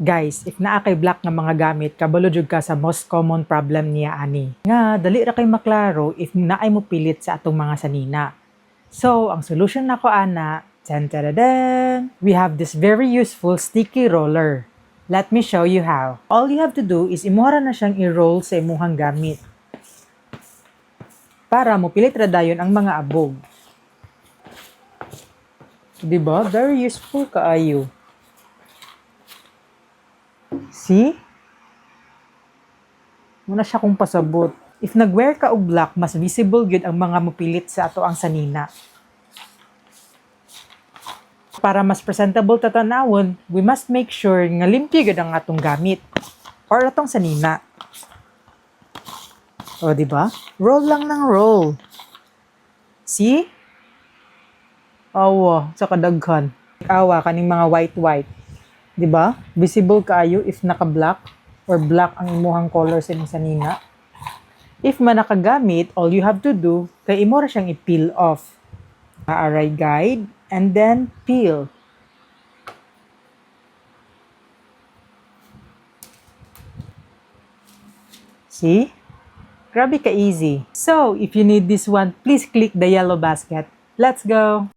Guys, if naa kay black nga mga gamit, kabalo jud ka sa most common problem niya ani. Nga dali ra kay maklaro if naay mo pilit sa atong mga sanina. So, ang solution nako ana, tan-taradan, we have this very useful sticky roller. Let me show you how. All you have to do is imuhara na siyang i-roll sa imuhang gamit. Para mo pilit ra dayon ang mga abog. Diba? Very useful kaayo. See? Muna siya kung pasabot. If nag-wear ka og black, mas visible gyud ang mga mupilit sa ato ang sanina. Para mas presentable tatanawon, we must make sure nga limpyo gyud ang atong gamit or atong sanina. O, di ba? Roll lang ng roll. See? Awa, sa kadaghan. Awa, kaning mga white-white. Di ba? Visible kaayo if naka-black or black ang imuhang color sa inyong sanina. If man nakagamit, all you have to do, kay imo ra siyang i-peel off. Aray guide, and then peel. See? Grabe ka easy. So, if you need this one, please click the yellow basket. Let's go!